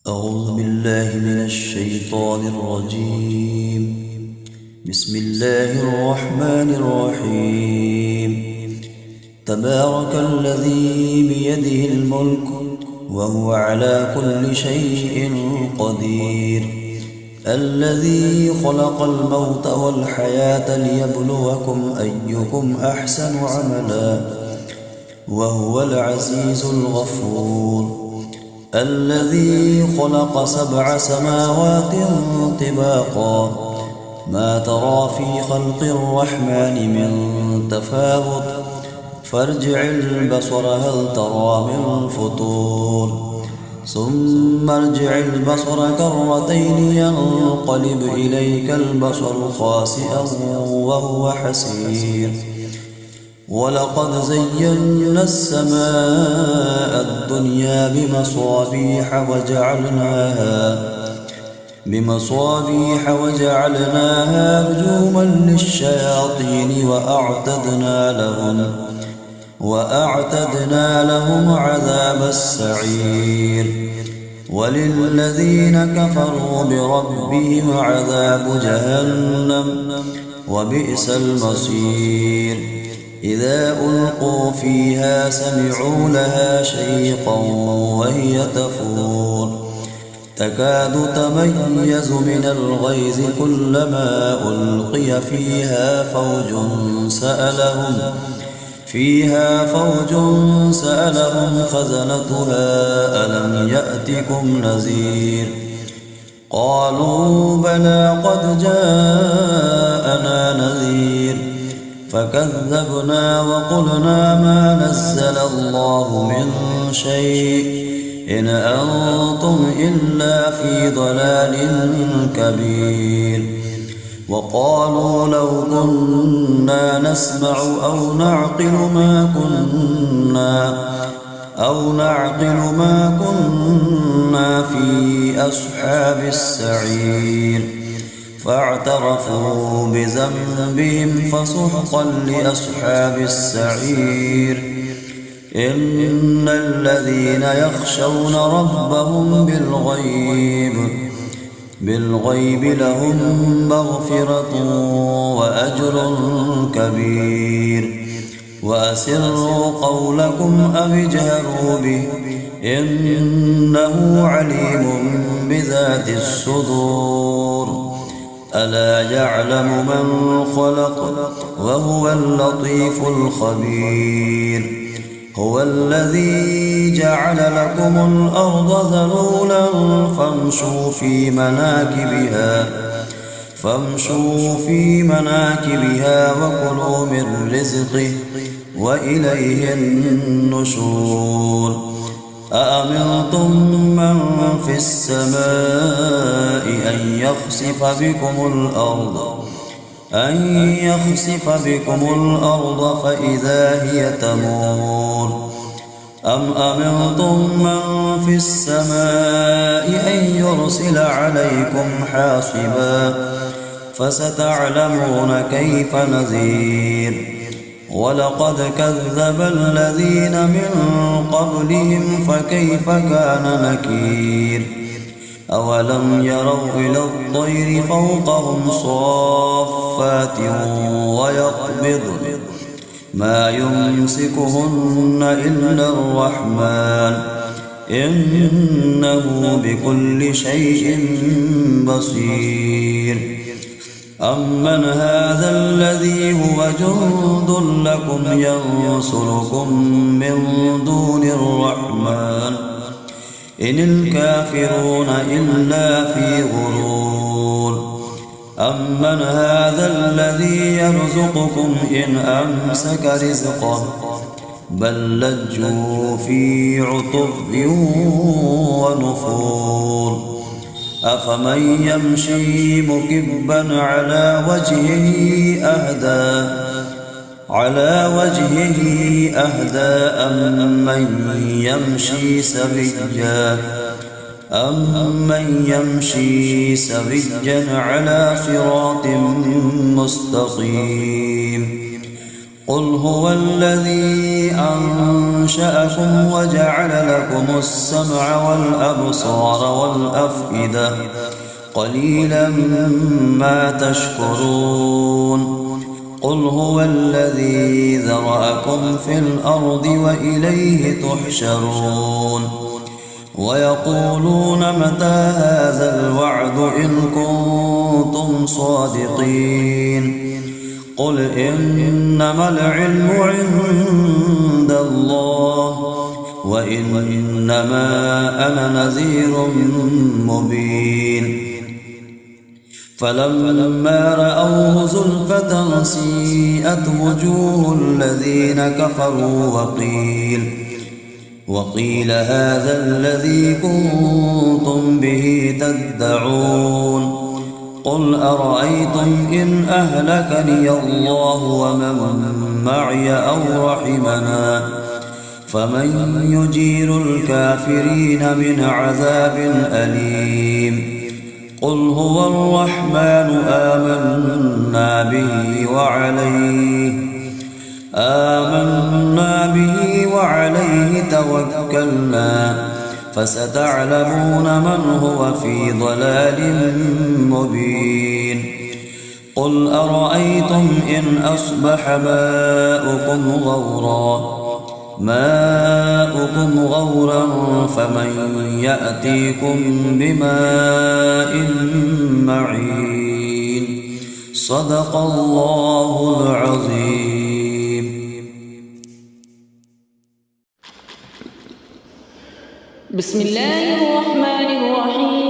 أعوذ بالله من الشيطان الرجيم. بسم الله الرحمن الرحيم. تبارك الذي بيده الملك وهو على كل شيء قدير، الذي خلق الموت والحياة ليبلوكم أيكم أحسن عملا وهو العزيز الغفور، الذي خلق 7 سماوات طباقا ما ترى في خلق الرحمن من تفاوت فارجع البصر هل ترى من فطور، ثم ارجع البصر كرتين ينقلب إليك البصر خاسئا وهو حسير، ولقد زينا السماء الدنيا بمصابيح وجعلناها رجوما للشياطين وأعتدنا لهم عذاب السعير، وللذين كفروا بربهم عذاب جهنم وبئس المصير. إذا ألقوا فيها سمعوا لها شيقا وهي تفور تكاد تميز من الغيظ كلما ألقي فيها فوج سألهم خزنتها ألم يأتكم نذير، قالوا بلى قد جاءنا نذير فكذبنا وقلنا ما نزل الله من شيء إن أنتم إلا في ضلال كبير، وقالوا لو كنا نسمع أو نعقل ما كنا في أصحاب السعير، فاعترفوا بذنبهم فسحقا لأصحاب السعير. إن الذين يخشون ربهم بالغيب لهم مغفرة وأجر كبير، وأسروا قولكم أو اجهروا به إنه عليم بذات الصدور، ألا يعلم من خلق وهو اللطيف الخبير. هو الذي جعل لكم الأرض ذلولا فامشوا في مناكبها وكلوا من رزقه وإليه النشور. أأمنتم من في السماء أن يخسف بكم الأرض فإذا هي تمور، أم أمنتم من في السماء أن يرسل عليكم حاصبا فستعلمون كيف نذير. ولقد كذب الذين من قبلهم فكيف كان نكير. أولم يروا إلى الطير فوقهم صافات ويقبضن ما يمسكهن إلا الرحمن إنه بكل شيء بصير. أمن هذا الذي هو جند لكم ينصركم من دون الرحمن إن الكافرون إلا في غرور. أمن هذا الذي يرزقكم إن أمسك رزقه بل لجوا في عتب ونفور. أفمن يمشي مكبا على وجهه أهدى أمن يمشي سويا على صراط مستقيم. قل هو الذي أنشأكم وجعل لكم السمع والأبصار والأفئدة قليلا ما تشكرون قل هو الذي ذرأكم في الأرض وإليه تحشرون ويقولون متى هذا الوعد إن كنتم صادقين قل إنما العلم عند الله وإنما أنا نذير مبين فلما رأوه زلفة سيئت وجوه الذين كفروا وقيل هذا الذي كنتم به تدعون قل أرأيتم إن أهلكني الله ومن معي أو رحمنا فمن يجير الكافرين من عذاب أليم قل هو الرحمن آمنا به وعليه توكلنا فستعلمون من هو في ضلال مبين قل أرأيتم إن أصبح ماؤكم غورا فمن يأتيكم بماء معين صدق الله العظيم. بسم الله الرحمن الرحيم.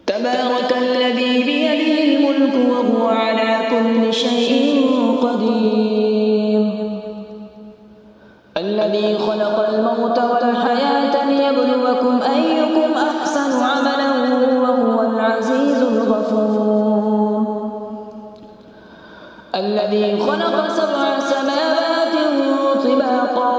تبارك الذي بيده الملك وهو على كل شيء قدير الذي خلق الموت والحياة ليبلوكم أيكم أحسن عملا وهو العزيز الغفور الذي خلق 7 سماوات طباقا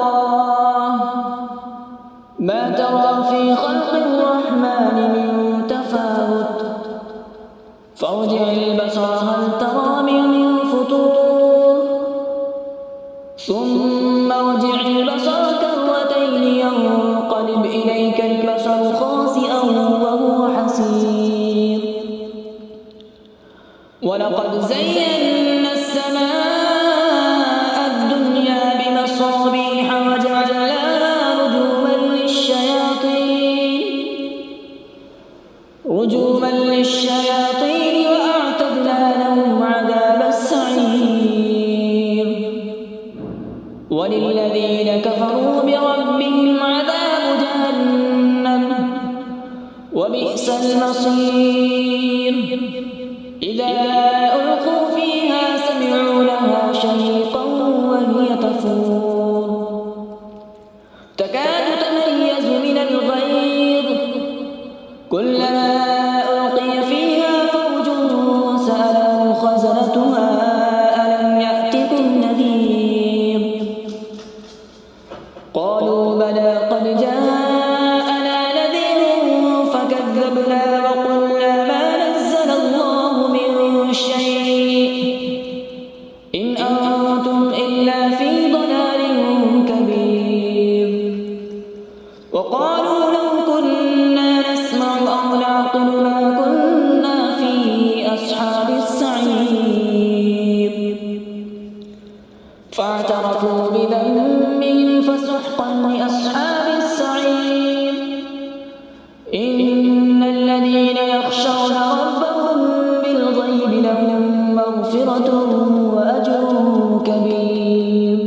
ما ترى في خلق الرحمن من تفاوت فارجع البصر هل ترى من فطور ثم ارجع البصر كرتين ينقلب إليك البصر خاسئا وهو حسير ولقد زينا السماء الدنيا بمصابيح وجعلناها رجوما للشياطين وأعتدنا لهم عذاب السعير وللذين كفروا بربهم عذاب جهنم وبئس المصير إذا ألقوا فيها سمعوا لها شهيقا وهي تفور تكاد تميز من الغيظ كلما ألقي فيها فوج سألهم خزنتها ألم يأتكم نذير قالوا بلى قد جاءنا نذير فكذبنا وقلنا ما نزل الله من شيء إن أنتم إلا في ضلال كبير وقالوا لو كنا نسمع أو نعقل ما كنا في أصحاب السعير فاعترفوا بذنبهم فسحقا لأصحاب السعير إن الذين يخشون ربهم بالغيب لهم مغفرة وأجر كبير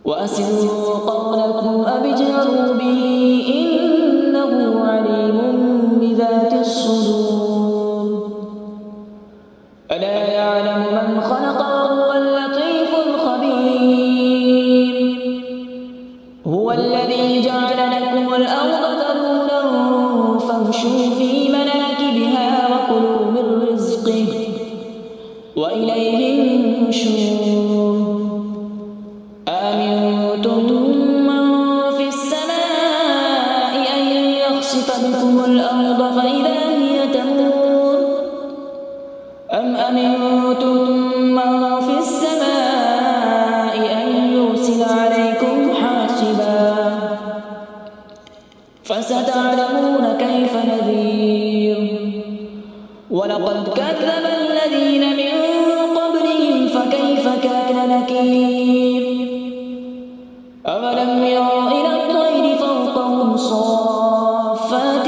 وأسروا قولكم أو اجهروا به إنه عليم بذات الصدور ألا يعلم من خلق وهو اللطيف الخبير هو الذي جعل لكم الأرض ذلولا فامشوا في مناكبها وكلوا من رزقه وإليه النشور أأمنتم من في السماء أن يخسف بكم الأرض فإذا هي تمور أم أأمنتم من في السماء أن يرسل عليكم حاصبا فستعلمون كيف نذير ولقد كذب الذين من قبلهم فكيف كان نكير أولم يروا إلى الطير فوقهم صافات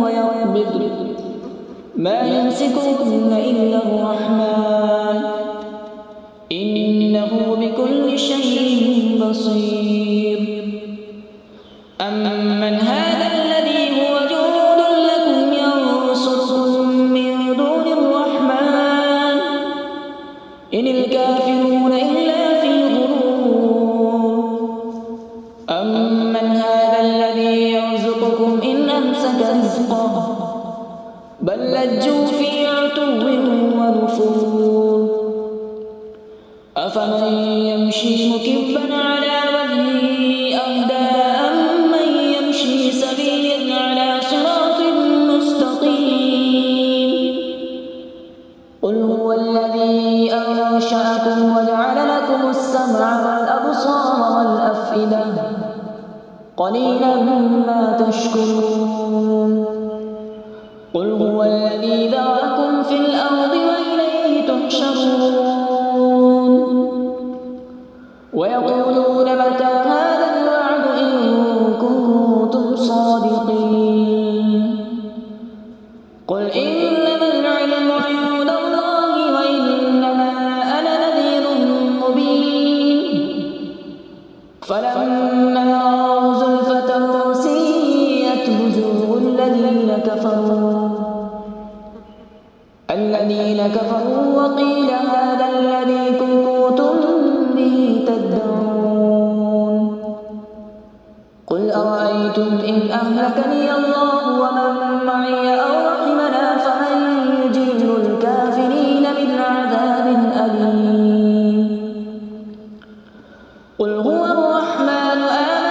ويقبض ما يمسكهن إلا الرحمن إنه بكل شيء بصير أمن هذا الذي هو جند لكم ينصركم من دون الرحمن إن الكافرون إلا في غرور أمن هذا الذي يرزقكم إن أمسك رزقه بل لجوا في عتو ونفور أفمن يمشي مكبا على وجهه أهدى أمن يمشي سويا على صراط مستقيم قل هو الذي أنشأكم وجعل لكم السمع والأبصار والأفئدة قليلا ما تشكرون قل هو الذي ذرأكم في الأرض وإليه تحشرون ويقولون متى هذا الوعد إن كنتم صادقين قل إنما العلم عند الله وإنما أنا نذير مبين فلما رأوا زلفة سيئت وجوه الذين كفروا وقيل هذا الذي كنتم به تدعون قل أرأيتم إن أهلكني الله ومن معي أو رحمنا فمن يجير الكافرين من عذاب أليم قل هو الرحمن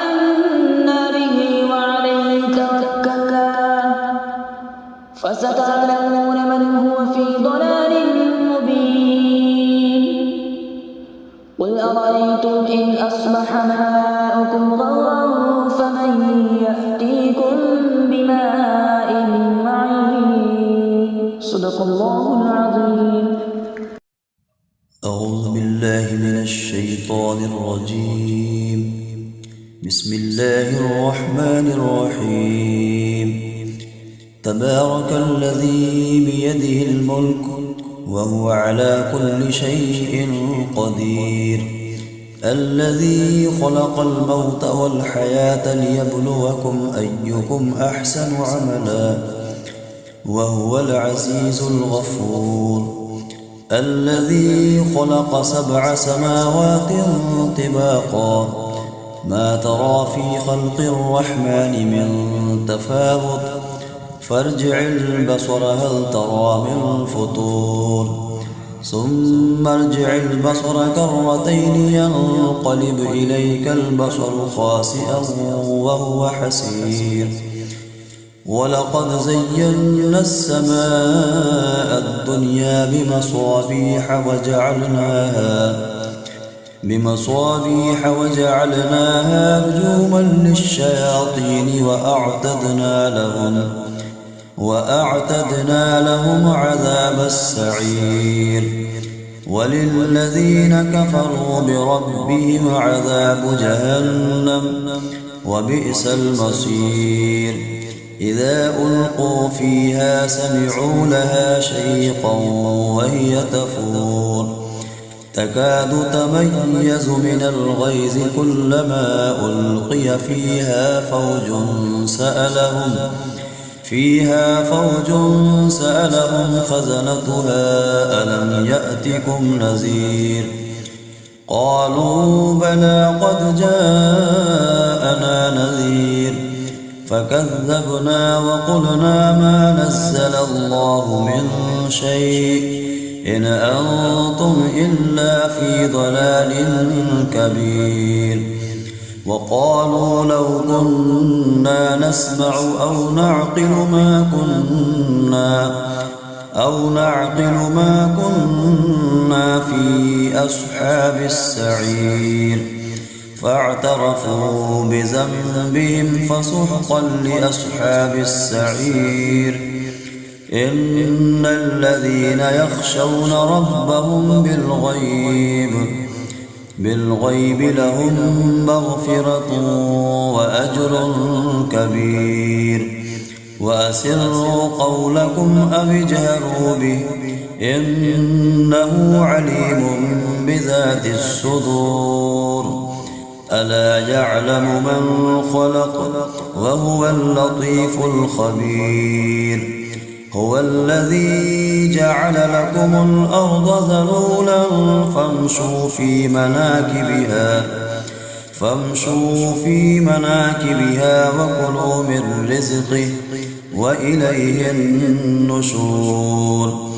آمنا به وعليه توكلنا فستعلمون من هو في ضلال مبين قل أرأيتم إن أصبح ماؤكم غورا فمن يأتيكم بماء معين صدق الله العظيم. أعوذ بالله من الشيطان الرجيم. بسم الله الرحمن الرحيم. تبارك الذي بيده الملك وهو على كل شيء قدير الذي خلق الموت والحياة ليبلوكم أيكم أحسن عملا وهو العزيز الغفور الذي خلق 7 سماوات طباقا ما ترى في خلق الرحمن من تفاوت فارجع البصر هل ترى من فطور ثم ارجع البصر كرتين ينقلب إليك البصر خاسئا وهو حسير ولقد زينا السماء الدنيا بمصابيح وجعلناها رجوما للشياطين وأعتدنا لهم عذاب السعير وللذين كفروا بربهم عذاب جهنم وبئس المصير إذا ألقوا فيها سمعوا لها شيقا وهي تفور تكاد تميز من الغيظ كلما ألقي فيها فوج سألهم خزنتها ألم يأتكم نذير قالوا بلى قد جاءنا نذير فكذبنا وقلنا ما نزل الله من شيء إن أنتم إلا في ضلال كبير وقالوا لو كنا نسمع أو نعقل أو نعقل ما كنا في أصحاب السعير فاعترفوا بذنبهم فسحقا لأصحاب السعير إن الذين يخشون ربهم بالغيب لهم مغفرة وأجر كبير وأسروا قولكم أو اجهروا به إنه عليم بذات الصدور ألا يعلم من خلق وهو اللطيف الخبير هو الذي جعل لكم الأرض ذلولا فامشوا في مناكبها وكلوا من رزقه وإليه النشور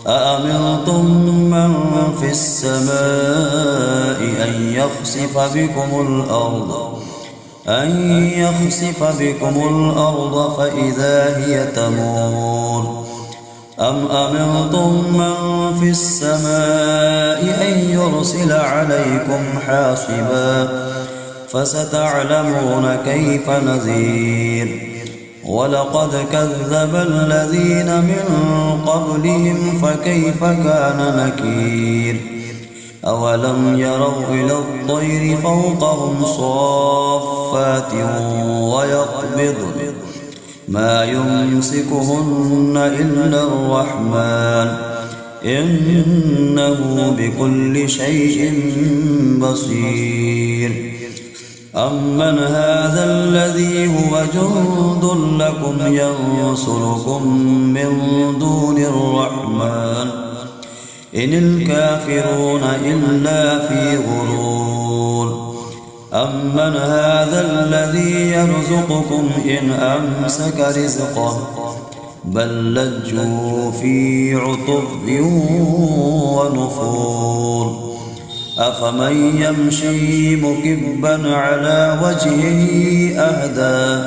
أأمنتم من في السماء أن يخسف بكم الأرض فإذا هي تمور أم أمنتم من في السماء أن يرسل عليكم حاصبا فستعلمون كيف نذير ولقد كذب الذين من قبلهم فكيف كان نكير أولم يروا إلى الطير فوقهم صافات ويقبضن ما يمسكهن إلا الرحمن إنه بكل شيء بصير أمن هذا الذي هو جند لكم ينصركم من دون الرحمن إن الكافرون إلا في غرور أمن هذا الذي يرزقكم إن أمسك رزقه بل لجوا في عتب ونفور أفمن يمشي مكبا على وجهه أهدى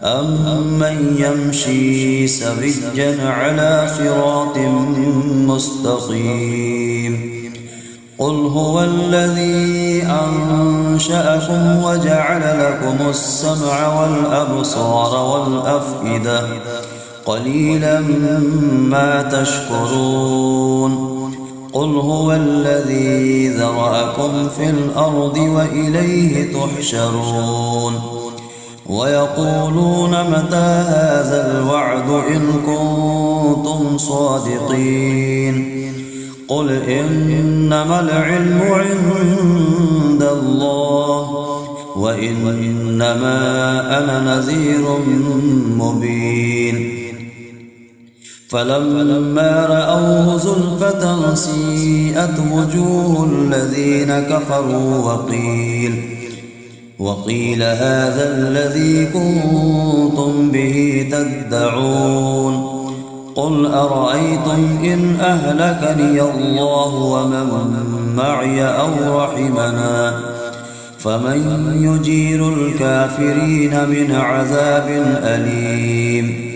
أمن يمشي سويا على صراط مستقيم قل هو الذي أنشأكم وجعل لكم السمع والأبصار والأفئدة قليلا ما تشكرون قل هو الذي ذرأكم في الأرض وإليه تحشرون ويقولون متى هذا الوعد إن كنتم صادقين قل إنما العلم عند الله وإنما أنا نذير مبين فلما رأوه زلفة سيئت وجوه الذين كفروا وقيل هذا الذي كنتم به تدعون قل أرأيتم إن أهلكني الله ومن معي أو رحمنا فمن يجير الكافرين من عذاب أليم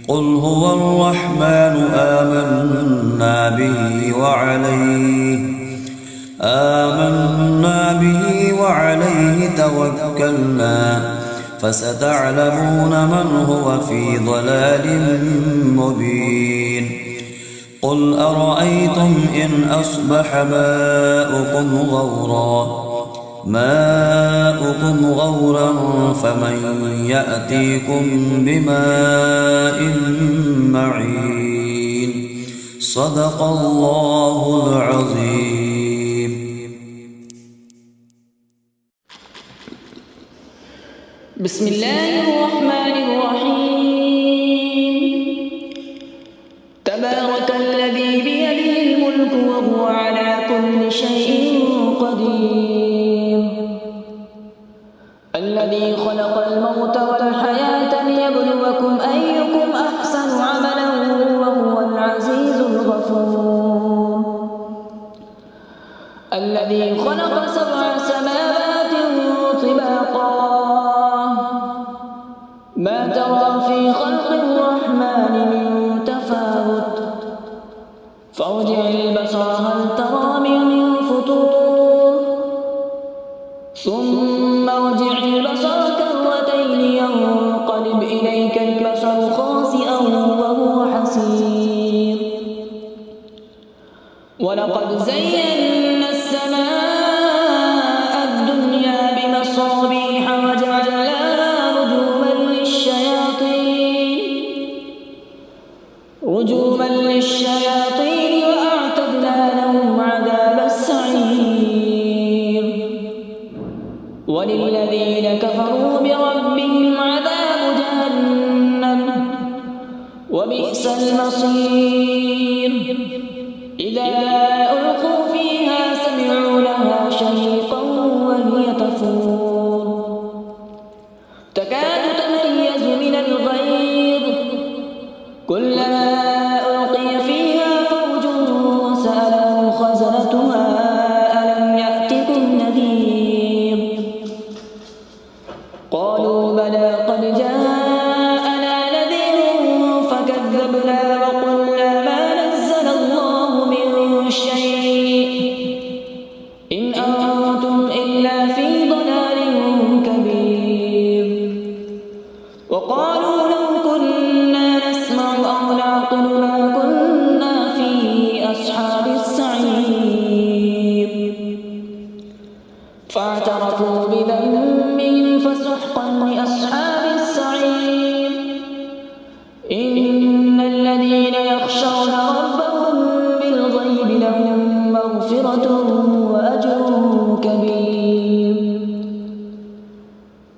قل هو الرحمن آمنا به وعليه توكلنا فستعلمون من هو في ضلال مبين قل أرأيتم إن أصبح ماؤكم غورا فمن يأتيكم بماء معين صدق الله العظيم. بسم الله الرحمن الرحيم. تبارك الذي بيده الملك وهو على كل شيء قدير الذي خلق الموت والحياة ليبلوكم أيكم أحسن عملا وهو العزيز الغفور الذي خلق 7 سماوات طباقا تلقاه ما ترى في خلق الرحمن من تفاوت فارجع البصر هل ترى من فطور ثم ارجع البصر كرتين ينقلب إليك البصر خاسئا وهو حسير ولقد زينا السماء الدنيا بمصابيح وجعلناها رجوما للشياطين وأعتدنا لهم عذاب السعير وللذين كفروا بربهم عذاب جهنم وبئس المصير إذا ألقوا فيها سمعوا لها شهيقا وهي تفور تكاد تميز من الغيظ كلما ألقي فيها فوج سألهم خزنتها ألم يأتكم نذير قالوا بلى قد جاءنا نذير فكذبنا وقلنا ما نزل الله من شيء إن أنتم إلا في ضلال كبير وقالوا لو كنا نسمع أو نعقل ما كنا في أصحاب السعير فاعترفوا بذنبهم فسحقا لأصحاب السعير إن الذين يخشون ربهم بالغيب لهم مغفرة وأجر كبير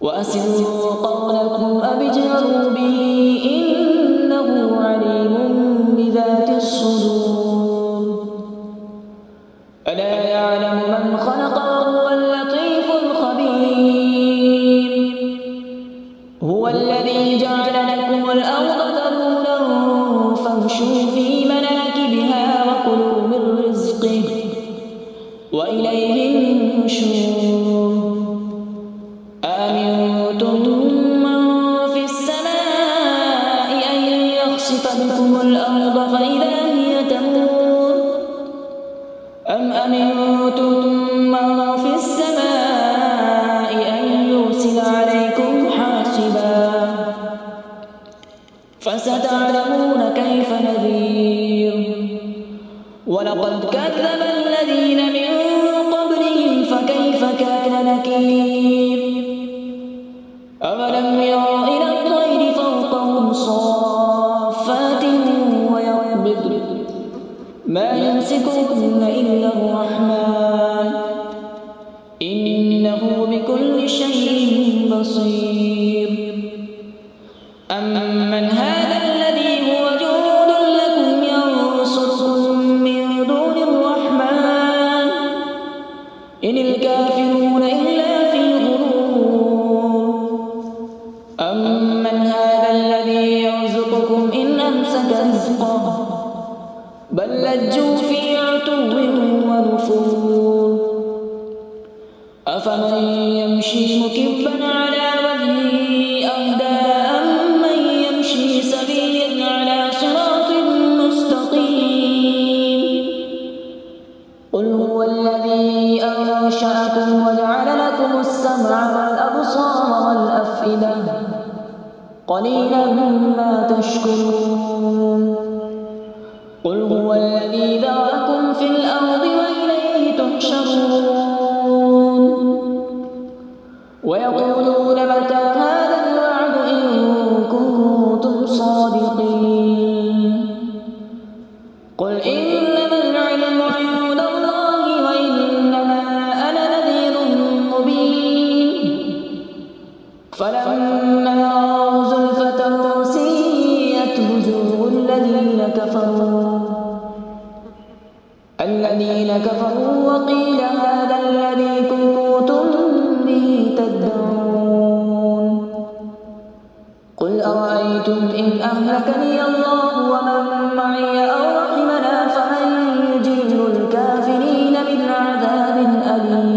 وأسروا قولكم أو اجهروا به إنه عليم بذات الصدور ألا يعلم من خلق وهو اللطيف الخبير هو الذي جعل لكم الأرض ذلولا فامشوا في مناكبها وكلوا من رزقه وإليه النشور أأمنتم من في السماء أن يخسف بكم الأرض فإذا هي تمور أم أمنتم من في السماء أن يرسل عليكم حاصبا فستعلمون كيف نذير ولقد كذب الذين من قبلهم فكيف كان نكير أولم يروا إلى الطير فوقهم صافات ويقبض ما يمسكهن إلا الرحمن إنه بكل شيء بصير أمن هذا الذي هو جند لكم ينصركم من دون الرحمن إن الكافرون إلا في غرور أمن هذا الذي يرزقكم إن أمسك رزقه بل لجوا في عتو ونفور أفمن يمشي مكبا على وجهه أهدى أمن يمشي سويا على صراط مستقيم قل هو الذي أنشأكم وجعل لكم السمع والأبصار والأفئدة قليلا ما تشكرون قل هو الذي ذرأكم في الأرض وإليه تحشرون ويقولون متى هذا الوعد إن كنتم صادقين قل إنما العلم عند الله وإنما أنا نذير مبين فلما رأوا زلفة سيئت وجوه الذين كفروا وقيل هذا الذي كنتم به تدعون قل أرأيتم إن أهلكني الله ومن معي أو رحمنا فمن يجير الكافرين من عذاب أليم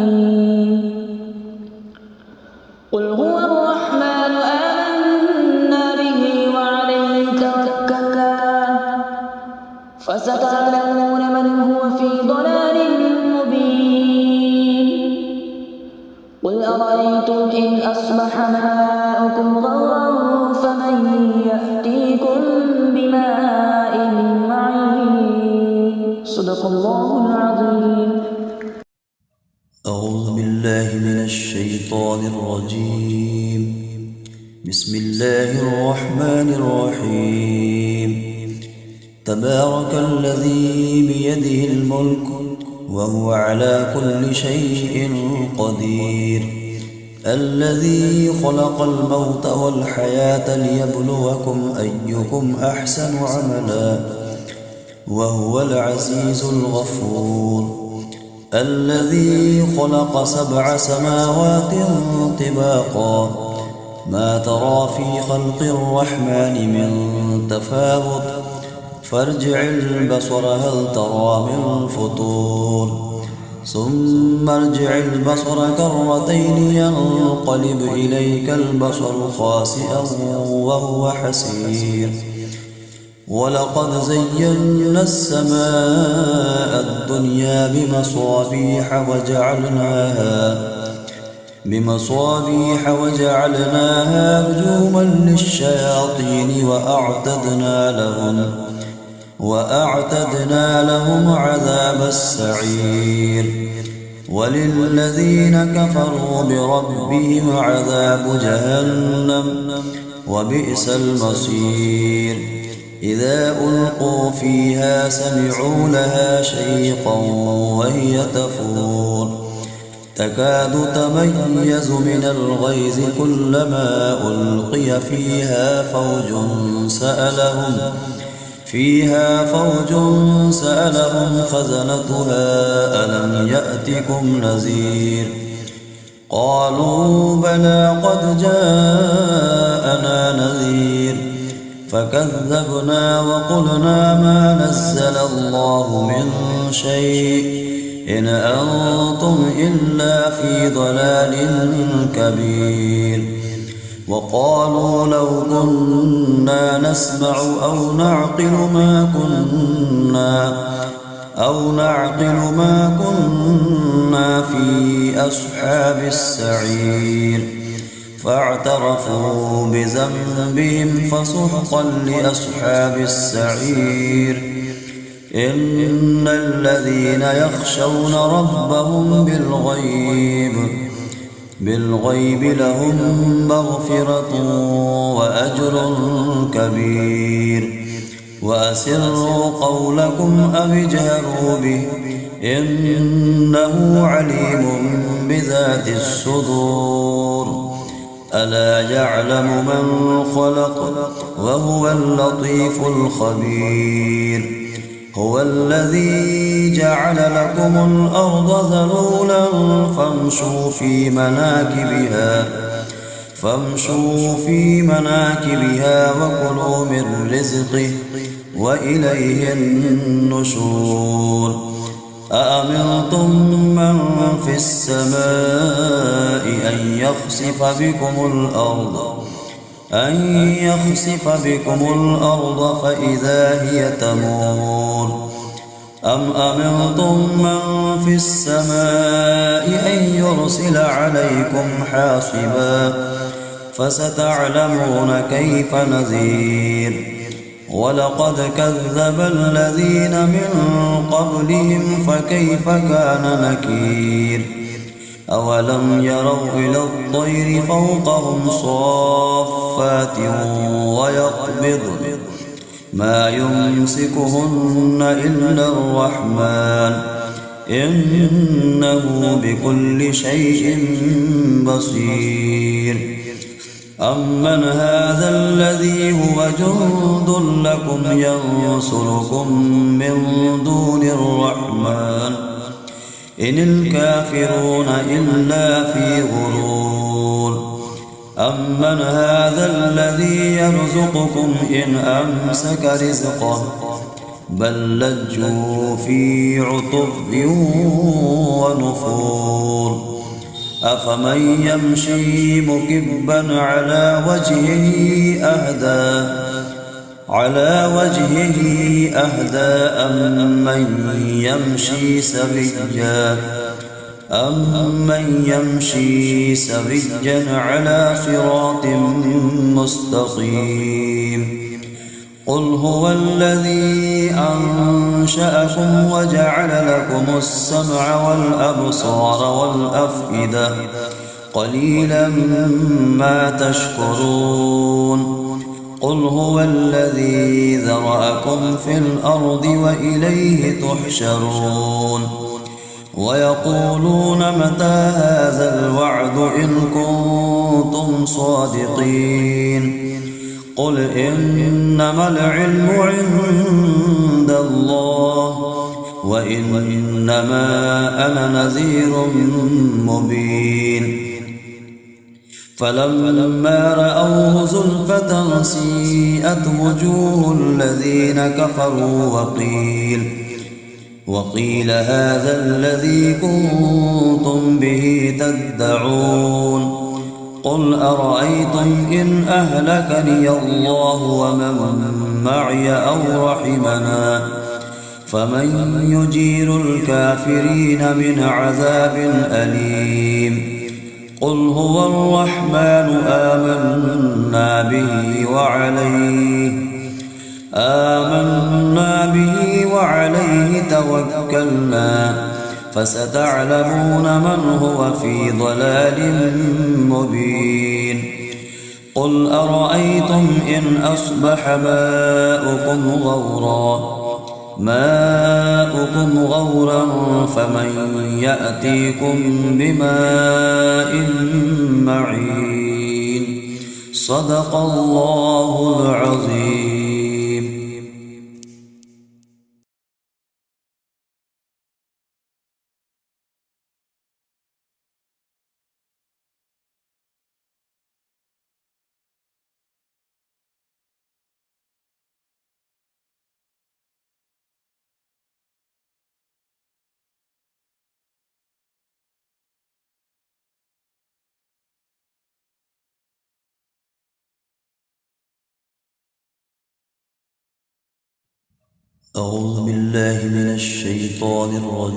أرأيتم إن أصبح ماؤكم غورا فمن يأتيكم بماء معين. صدق الله العظيم. أعوذ بالله من الشيطان الرجيم. بسم الله الرحمن الرحيم. تبارك الذي بيده الملك وهو على كل شيء قدير، الذي خلق الموت والحياة ليبلوكم أيكم أحسن عملا وهو العزيز الغفور، الذي خلق 7 سماوات طباقا ما ترى في خلق الرحمن من تفاوت فارجع البصر هل ترى من فطور، ثم ارجع البصر كرتين ينقلب إليك البصر خاسئا وهو حسير، ولقد زينا السماء الدنيا بمصابيح وجعلناها رجوما للشياطين وأعتدنا لهم عذاب السعير، وللذين كفروا بربهم عذاب جهنم وبئس المصير، إذا ألقوا فيها سمعوا لها شيقا وهي تفور تكاد تميز من الغيظ كلما ألقي فيها فوج سألهم خزنتها ألم يأتكم نذير، قالوا بلى قد جاءنا نذير فكذبنا وقلنا ما نزل الله من شيء إن أنتم إلا في ضلال كبير، وقالوا لو كنا نسمع أو نعقل ما كنا في أصحاب السعير، فاعترفوا بذنبهم فسحقا لأصحاب السعير، إن الذين يخشون ربهم بالغيب لهم مغفرة وأجر كبير، وأسروا قولكم أو اجهروا به إنه عليم بذات الصدور، ألا يعلم من خلق وهو اللطيف الخبير، هو الذي جعل لكم الأرض ذلولا فامشوا في مناكبها وكلوا من رزقه وإليه النشور، أأمنتم من في السماء أن يخسف بكم الأرض فإذا هي تمور، أم أمنتم من في السماء أن يرسل عليكم حاصبا فستعلمون كيف نذير، ولقد كذب الذين من قبلهم فكيف كان نكير، أولم يروا إلى الطير فوقهم صافات ويقبضن ما يمسكهن إلا الرحمن إنه بكل شيء بصير، أمن هذا الذي هو جند لكم ينصركم من دون الرحمن إن الكافرون إلا في غرور، أمن هذا الذي يرزقكم إن أمسك رزقه بل لجوا في عتب ونفور، أفمن يمشي مكبا على وجهه أهدى أم من يمشي سويا أمن يمشي سويا على صراط مستقيم قل هو الذي أنشأكم وجعل لكم السمع والأبصار والأفئدة قليلا ما تشكرون قل هو الذي ذرأكم في الأرض وإليه تحشرون ويقولون متى هذا الوعد إن كنتم صادقين قل إنما العلم عند الله وإنما أنا نذير مبين فلما رأوه زلفة سيئت وجوه الذين كفروا وقيل هذا الذي كنتم به تدعون قل أرأيتم إن أهلكني الله ومن معي أو رحمنا فمن يجير الكافرين من عذاب أليم قل هو الرحمن آمنا به وعليه توكلنا فستعلمون من هو في ضلال مبين قل أرأيتم إن أصبح ماؤكم غورا فمن يأتيكم بماء معين صدق الله العظيم. أعوذ بالله من الشيطان الرجيم.